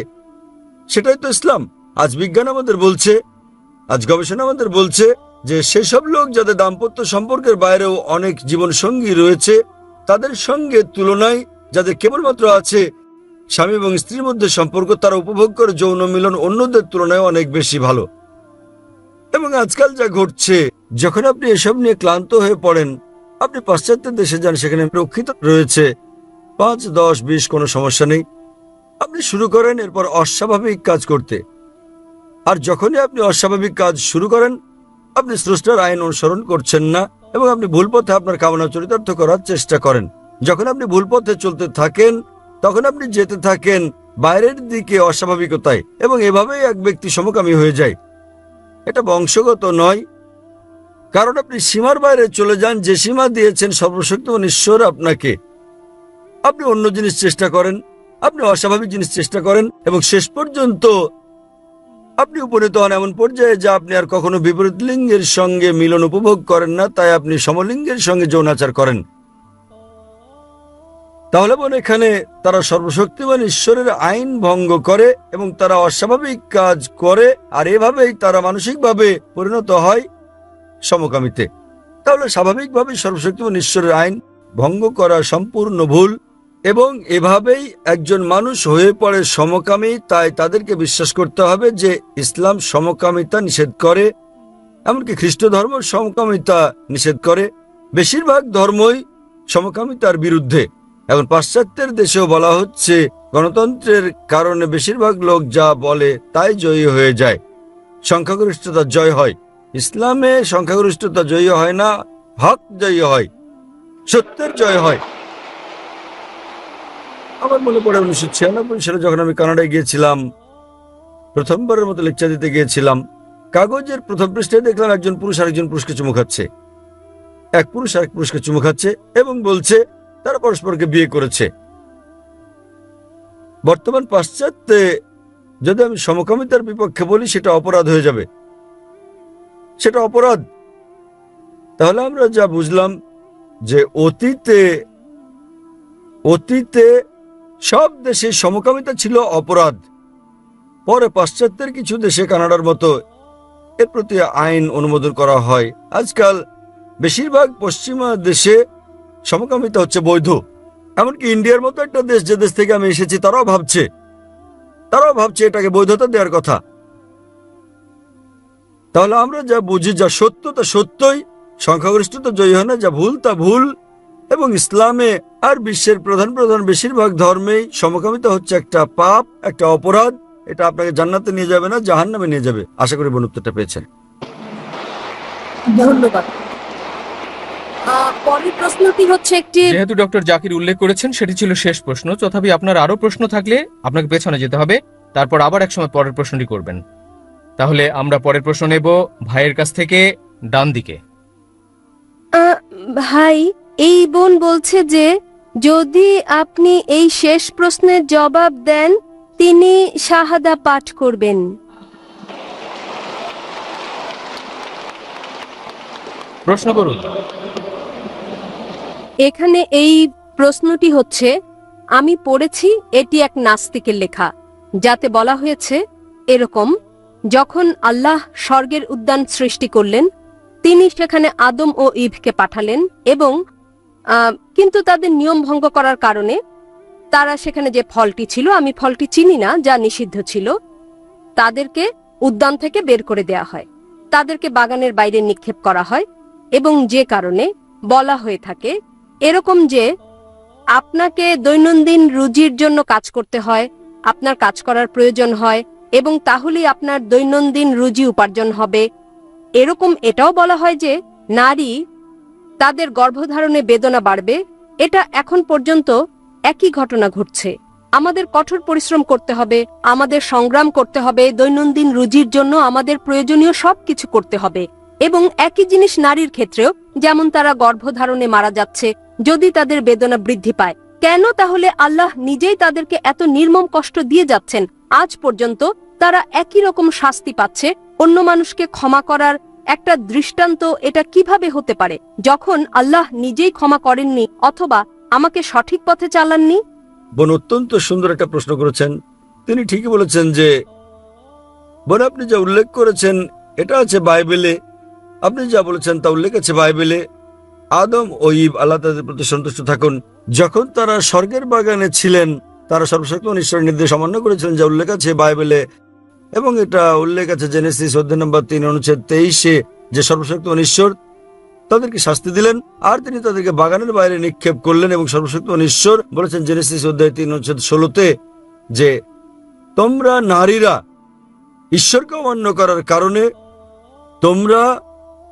সেটাই তো ইসলাম। আজ বিজ্ঞান আমাদের বলছে, আজ গবেষণা আমাদের বলছে যে সেসব লোক যাদের দাম্পত্য সম্পর্কের বাইরেও অনেক জীবন সঙ্গী রয়েছে, তাদের সঙ্গে তুলনায় যাদের কেবলমাত্র আছে স্বামী এবং স্ত্রীর মধ্যে সম্পর্ক, তারা উপভোগ করে যৌন মিলন অন্যদের তুলনায় অনেক বেশি ভালো। এবং আজকাল যা ঘটছে, যখন আপনি এসব নিয়ে ক্লান্ত হয়ে পড়েন, আপনি পাশ্চাত্য দেশে যান, সেখানে রক্ষিত রয়েছে 5, 10, 20 কোনো সমস্যা নেই। আপনি শুরু করেন এরপর অস্বাভাবিক কাজ করতে, আর যখনই আপনি অস্বাভাবিক কাজ শুরু করেন আপনি স্রষ্টার আইন অনুসরণ করছেন না, এবং আপনি ভুল পথে আপনার কামনা চরিতার্থ করার চেষ্টা করেন। যখন আপনি ভুল পথে চলতে থাকেন তখন আপনি যেতে থাকেন বাইরের দিকে অস্বাভাবিকতায়, এবং এভাবেই এক ব্যক্তি সমকামী হয়ে যায়। এটা বংশগত নয়, কারণ আপনি সীমার বাইরে চলে যান, যে সীমা দিয়েছেন সর্বশক্তিমান ঈশ্বর আপনাকে। আপনি অন্য জিনিস চেষ্টা করেন, আপনি অস্বাভাবিক জিনিস চেষ্টা করেন, এবং শেষ পর্যন্ত আপনি উপনীত হন এমন পর্যায়ে যা আপনি আর কখনো বিপরীত লিঙ্গের সঙ্গে মিলন উপভোগ করেন না, তাই আপনি সমলিঙ্গের সঙ্গে যৌনাচার করেন। তাহলে বোন, এখানে তারা সর্বশক্তিমান ঈশ্বরের আইন ভঙ্গ করে এবং তারা অস্বাভাবিক কাজ করে, আর এভাবেই তারা মানসিকভাবে পরিণত হয় সমকামীতে। তাহলে স্বাভাবিকভাবেই সর্বশক্তিমান ঈশ্বরের আইন ভঙ্গ করা সম্পূর্ণ ভুল, এবং এভাবেই একজন মানুষ হয়ে পড়ে সমকামী। তাই তাদেরকে বিশ্বাস করতে হবে যে ইসলাম সমকামিতা নিষেধ করে, এমনকি খ্রিস্ট ধর্ম সমকামিতা নিষেধ করে। বেশিরভাগ ধর্মই সমকামিতার বিরুদ্ধে। এখন পাশ্চাত্যের দেশেও বলা হচ্ছে গণতন্ত্রের কারণে বেশিরভাগ লোক যা বলে তাই জয়ী হয়ে যায়, সংখ্যাগরিষ্ঠতা জয় হয়। ইসলামে সংখ্যাগরিষ্ঠতা জয়ী হয় না, হক জয়ী হয়, সত্যের জয় হয়। আমার মনে পড়ে 1996 সালে যখন আমি কানাডায় গিয়েছিলাম, প্রথমবারের মতো লেকচার দিতে গিয়েছিলাম। কাগজের প্রথম পৃষ্ঠায় দেখলাম একজন পুরুষ আরেকজন পুরুষকে চুমু খাচ্ছে। এক পুরুষ আরেক পুরুষকে চুমু খাচ্ছে এবং বলছে তারা পরস্পরকে বিয়ে করেছে। বর্তমান পাশ্চাত্যে যদি আমি সমকামিতার বিপক্ষে বলি সেটা অপরাধ হয়ে যাবে, সেটা অপরাধ। তাহলে আমরা যা বুঝলাম যে অতীতে সব দেশে সমকামিতা ছিল অপরাধ। পরে পাশ্চাত্যের কিছু দেশে, কানাডার মতো, এর প্রতি আইন অনুমোদন করা হয়। আজকাল বেশিরভাগ পশ্চিমা দেশে সমকামিতা হচ্ছে বৈধ। এমনকি ইন্ডিয়ার মতো একটা দেশ, যে দেশ থেকে আমি এসেছি, তারাও ভাবছে এটাকে বৈধতা দেওয়ার কথা। তাহলে আমরা যা বুঝি, যা সত্য তা সত্যই, সংখ্যাগরিষ্ঠতা জয়ী হয় না, যা ভুল তা ভুল। এবং ইসলামে আর বিশ্বের প্রধান বেশিরভাগ ধর্মেই সমকামিতা হচ্ছে একটা পাপ, একটা অপরাধ। এটা আপনাকে জান্নাতে নিয়ে যাবে না, জাহান্নামে নিয়ে যাবে। আশা করি উত্তরটা পেয়েছেন। ধন্যবাদ। পরের প্রশ্নটি হচ্ছে একটি যেহেতু ডক্টর জাকির উল্লেখ করেছেন সেটি ছিল শেষ প্রশ্ন, তথাপি আপনার আরো প্রশ্ন থাকলে আপনাকে পেছনে যেতে হবে, তারপর আবার একসময় পরের প্রশ্নটি করবেন। তাহলে আমরা পরের প্রশ্ন নেব ভাইয়ের কাছ থেকে, ডান দিকে। ভাই, এই বোন বলছে যে যদি আপনি এই শেষ প্রশ্নের জবাব দেন তিনি শাহাদা পাঠ করবেন। প্রশ্ন করুন। এখানে এই প্রশ্নটি হচ্ছে, আমি পড়েছি এটি এক নাস্তিকের লেখা, যাতে বলা হয়েছে এরকম: যখন আল্লাহ স্বর্গের উদ্যান সৃষ্টি করলেন তিনি সেখানে আদম ও ইভকে পাঠালেন, এবং কিন্তু তাদের নিয়ম ভঙ্গ করার কারণে তারা সেখানে যে ফলটি ছিল, আমি ফলটি চিনি না, যা নিষিদ্ধ ছিল, তাদেরকে উদ্যান থেকে বের করে দেয়া হয়, তাদেরকে বাগানের বাইরে নিক্ষেপ করা হয়। এবং যে কারণে বলা হয়ে থাকে এরকম যে আপনাকে দৈনন্দিন রুজির জন্য কাজ করতে হয়, আপনার কাজ করার প্রয়োজন হয়, এবং তাহলেই আপনার দৈনন্দিন রুজি উপার্জন হবে। এরকম এটাও বলা হয় যে নারী তাদের গর্ভধারণে বেদনা বাড়বে। এটা এখন পর্যন্ত একই ঘটনা ঘটছে। আমাদের কঠোর পরিশ্রম করতে হবে, আমাদের সংগ্রাম করতে হবে, দৈনন্দিন রুজির জন্য আমাদের প্রয়োজনীয় সবকিছু করতে হবে। এবং একই জিনিস নারীর ক্ষেত্রেও, যেমন তারা গর্ভধারণে মারা যাচ্ছে যদি তাদের বেদনা বৃদ্ধি পায়। কেন তাহলে আল্লাহ নিজেই তাদেরকে এত নির্মম কষ্ট দিয়ে যাচ্ছেন? আজ পর্যন্ত তারা একই রকম শাস্তি পাচ্ছে। অন্য মানুষকে ক্ষমা করার একটা দৃষ্টান্ত এটা কিভাবে হতে পারে, যখন আল্লাহ নিজেই ক্ষমা করেননি অথবা আমাকে সঠিক পথে চালাননি? বোন অত্যন্ত সুন্দর একটা প্রশ্ন করেছেন। তিনি ঠিকই বলেছেন যে বোন, আপনি যা উল্লেখ করেছেন এটা আছে বাইবেলে। আপনি যা বলেছেন তা উল্লেখ আছে বাইবেলে। আদম ও ইভ, আল্লাহ তাদের প্রতি সন্তুষ্ট থাকুন, যখন তারা স্বর্গের বাগানে ছিলেন তারা সর্বশক্তিমান ঈশ্বরের নির্দেশ অমান্য করেছিলেন, যা উল্লেখ আছে বাইবেলে। এবং এটা উল্লেখ আছে জেনেসিস অধ্যায় নম্বর 3 অনুচ্ছেদ 23-এ, যে সর্বশক্তিমান ঈশ্বর তাদেরকে শাস্তি দিলেন আর তিনি তাদেরকে বাগানের বাইরে নিক্ষেপ করলেন। এবং সর্বশক্তিমান ঈশ্বর বলেছেন জেনেসিস অধ্যায় 3 অনুচ্ছেদ 16-তে যে তোমরা নারীরা ঈশ্বরকে অমান্য করার কারণে তোমরা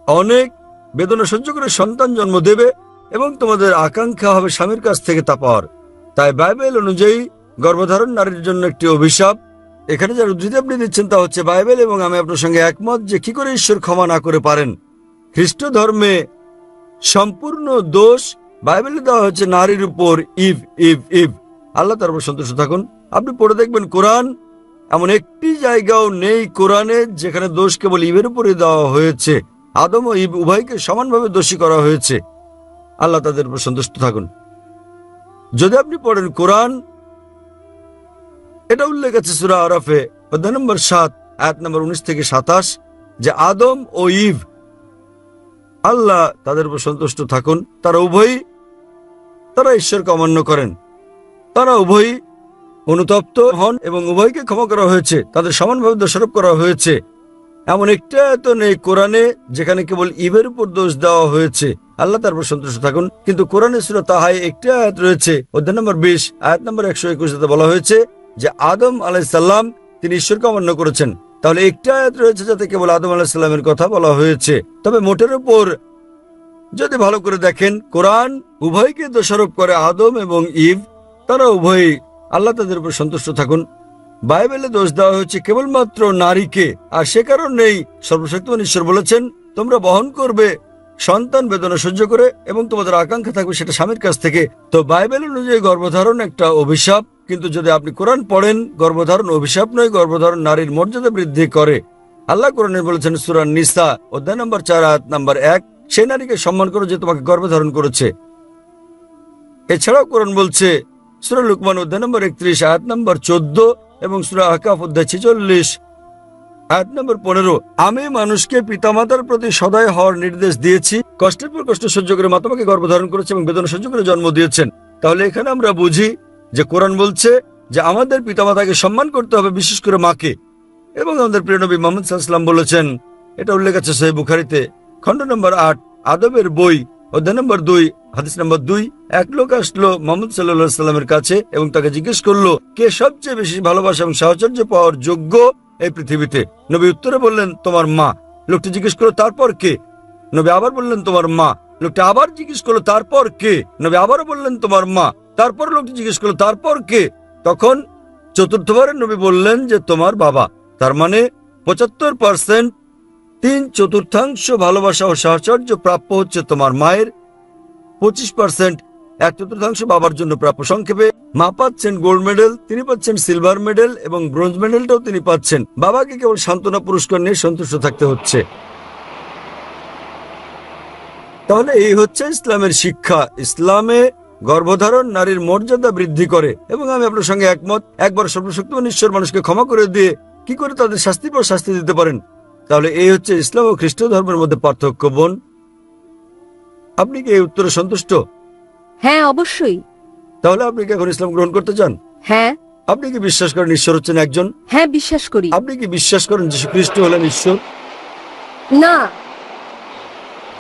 অনেক বেদনা সহ্য করে সন্তান জন্ম দেবে এবং তোমাদের আকাঙ্ক্ষা হবে স্বামীর কাছ থেকে তা পাওয়ার। তাই বাইবেল অনুযায়ী গর্ভধারণ নারীর জন্য একটি অভিশাপ। এখানে যার উদ্ধৃতি আপনি দিচ্ছেন তা হচ্ছে বাইবেল, এবং আমি আপনার সঙ্গে একমত যে কি করে ঈশ্বর ক্ষমা না করে পারেন। খ্রিস্ট ধর্মে সম্পূর্ণ দোষ বাইবেলে দেওয়া হচ্ছে নারীর উপর। ইভ ইভ ইভ আল্লাহ তার উপর সন্তুষ্ট থাকুন। আপনি পড়ে দেখবেন কোরআন, এমন একটি জায়গাও নেই কোরআনে যেখানে দোষ কেবল ইভের উপরে দেওয়া হয়েছে। আদম ও ইভ উভয়কে সমানভাবে দোষী করা হয়েছে। আল্লাহ তাদের উপর সন্তুষ্ট থাকুন। যদি আপনি পড়েন কোরআন, এটা উল্লেখ আছে সূরা আরাফে অধ্যায় নম্বর 7 আয়াত নম্বর 19 থেকে 27, যে আদম ও ইভ, আল্লাহ তাদের উপর সন্তুষ্ট থাকুন, তারা ঈশ্বরকে অমান্য করেন, তারা উভয়ই অনুতপ্ত হন এবং উভয়কে ক্ষমা করা হয়েছে, তাদের সমানভাবে দোষারোপ করা হয়েছে। এমন একটা আয়াত নেই কোরআনে যেখানে কেবল ইভের উপর দোষ দেওয়া হয়েছে। আল্লাহ তার উপর সন্তুষ্ট থাকুন। কিন্তু কোরআনে সূরা তাহায় একটি আয়াত রয়েছে অধ্যায় নম্বর 20 আয়াত নম্বর 121, বলা হয়েছে যে আদম আলাইহিস সালাম তিনি ঈশ্বরকে অমান্য করেছেন। তাহলে একটা আয়াত রয়েছে যাতে কেবল আদম আলাইহিস সালামের কথা বলা হয়েছে। তবে মোটের উপর যদি ভালো করে দেখেন, কোরআন উভয়কে দোষারোপ করে, আদম এবং ইভ, তারা উভয়ই আল্লাহ তাদের উপর সন্তুষ্ট থাকুন। বাইবেলে দোষ দেওয়া হয়েছে কেবলমাত্র নারীকে, আর সে কারণেই সর্বশক্তিমান ঈশ্বর বলেছেন তোমরা বহন করবে সন্তান বেদনা সহ্য করে এবং তোমাদের আকাঙ্ক্ষা থাকবে সেটা স্বামীর কাছ থেকে। তো বাইবেল অনুযায়ী গর্ভধারণ একটা অভিশাপ, কিন্তু যদি আপনি কোরআন পড়েন গর্ভধারণ অভিশাপ নয়, গর্ভধারণ নারীর মর্যাদা বৃদ্ধি করে। আল্লাহ কোরআনে বলেছেন সূরা নিসা অধ্যায় নম্বর 4 আয়াত নম্বর 1, সেই নারীকে সম্মান করো যে তোমাকে গর্ভধারণ করেছে। এছাড়াও কোরআন বলছে সূরা লুকমান অধ্যায় নম্বর 31 আয়াত নম্বর 14 এবং সূরা আহকাফ অধ্যায় 46 আয়াত নম্বর 15, আমি মানুষকে পিতামাতার প্রতি সদয় হওয়ার নির্দেশ দিয়েছি, কষ্টের পর কষ্ট সহ্য করে মা তোমাকে গর্ভধারণ করেছে এবং বেদনা সহ্য করে জন্ম দিয়েছেন। তাহলে এখানে আমরা বুঝি যে কোরআন বলছে যে আমাদের পিতামাতাকে সম্মান করতে হবে, বিশেষ করে মাকে। এবং আমাদের প্রিয় নবী মুহাম্মদ সাল্লাল্লাহু আলাইহি ওয়াসাল্লাম বলেছেন, এটা উল্লেখ আছে সহিহ বুখারীতে খণ্ড নম্বর 8 আদবের বই অধ্যায় নম্বর 2 হাদিস নম্বর 2, এক লোক আসলো মুহাম্মদ সাল্লাল্লাহু আলাইহি ওয়াসাল্লামের কাছে এবং তাকে জিজ্ঞেস করলো কে সবচেয়ে বেশি ভালোবাসা এবং সাহচর্য পাওয়ার যোগ্য এই পৃথিবীতে। নবী উত্তরে বললেন তোমার মা। লোকটি জিজ্ঞেস করলো তারপর কে? নবী আবার বললেন তোমার মা। লোকটি আবার জিজ্ঞেস করলো তারপর কে? নবী আবারও বললেন তোমার মা। তারপর লোকটি জিজ্ঞেস করলো তারপর কে? তখন চতুর্থবারের নবী বললেন যে তোমার বাবা। তার মানে 75%, 3/4 ভালোবাসা ও সাহচর্য প্রাপ্য হচ্ছে তোমার মায়ের, 25%, 1/4 বাবার জন্য প্রাপ্য। সংক্ষেপে মা পাচ্ছেন গোল্ড মেডেল, তিনি পাচ্ছেন সিলভার মেডেল এবং ব্রোঞ্জ মেডেলটাও তিনি পাচ্ছেন। বাবাকে কেবল সান্ত্বনা পুরস্কার নিয়ে সন্তুষ্ট থাকতে হচ্ছে। তাহলে এই হচ্ছে ইসলামের শিক্ষা। ইসলামে গর্ভধারণ নারীর মর্যাদা বৃদ্ধি করে এবং আমি আপনার সঙ্গে একমত। একবার সর্বশক্তিমান ঈশ্বর মানুষকে ক্ষমা করে দিয়ে কি করে তাদের শাস্তির পর শাস্তি দিতে পারেন? তাহলে এই হচ্ছে ইসলাম ও খ্রিস্ট ধর্মের মধ্যে পার্থক্য। বোন, আপনি কি এই উত্তরে সন্তুষ্ট? হ্যাঁ, অবশ্যই। তাহলে আপনি কি এখন ইসলাম গ্রহণ করতে চান? হ্যাঁ। আপনি কি বিশ্বাস করেন ঈশ্বর হচ্ছেন একজন? হ্যাঁ, বিশ্বাস করি। আপনি কি বিশ্বাস করেন যীশু খ্রিস্ট হলেন ঈশ্বর? না।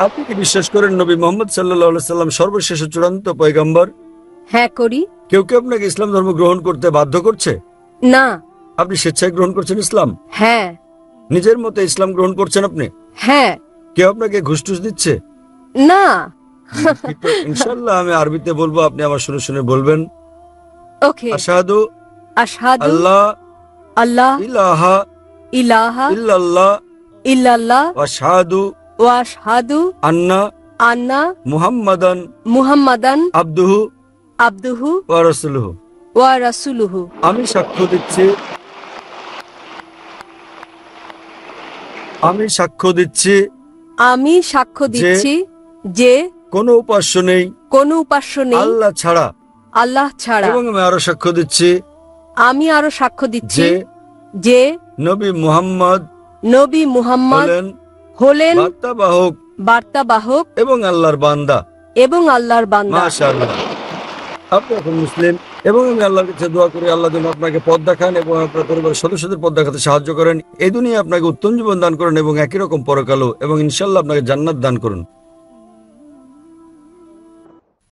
আপনি কি বিশ্বাস করেন নবী মুহাম্মদ সাল্লাল্লাহু আলাইহি সাল্লাম সর্বশেষ ও চূড়ান্ত পয়গম্বর? হ্যাঁ, করি। কেউ কি আপনাকে ইসলাম ধর্ম গ্রহণ করতে বাধ্য করছে? না। আপনি স্বেচ্ছায় গ্রহণ করছেন ইসলাম? হ্যাঁ। নিজের মতে ইসলাম গ্রহণ করছেন আপনি? হ্যাঁ। কেউ আপনাকে ঘুষ টুস দিচ্ছে? না। ইনশাআল্লাহ আমি আরবিতে বলবো, আপনি আমার শুনে শুনে বলবেন। ওকে। আশহাদু আশহাদু আল্লাহ আল্লাহ ইলাহা ইলাহা ইল্লাল্লাহ ইল্লাল্লাহ ওয়া আশহাদু ওয়া আশহাদু আন্না আন্না মুহাম্মাদান মুহাম্মাদান আবদুহু আবদুহু ওয়া রাসূলুহু। ওয়া রাসূলুহু। আমি সাক্ষ্য দিচ্ছি আমি সাক্ষ্য দিচ্ছি যে কোনো উপাস্য নেই কোনো উপাস্য নেই আল্লাহ ছাড়া, আল্লাহ ছাড়া। এবং আমি আরো সাক্ষ্য দিচ্ছি আমি আরো সাক্ষ্য দিচ্ছি যে যে নবী মুহাম্মদ নবী মুহাম্মদ হলেন বার্তাবাহক এবং আল্লাহর বান্দা। এবং আল্লাহর বান্দা। মাশাআল্লাহ, আপনি এখন মুসলিম। এবং আমি আল্লাহর কাছে দোয়া করি আল্লাহ যেন আপনাকে পথ দেখান এবং আপনার পরিবারের সদস্যদের পথ দেখাতে সাহায্য করেন। এই দুনিয়ায় আপনাকে উত্তম জীবন দান করেন এবং একই রকম পরকালও, এবং ইনশাআল্লাহ আপনাকে জান্নাত দান করুন।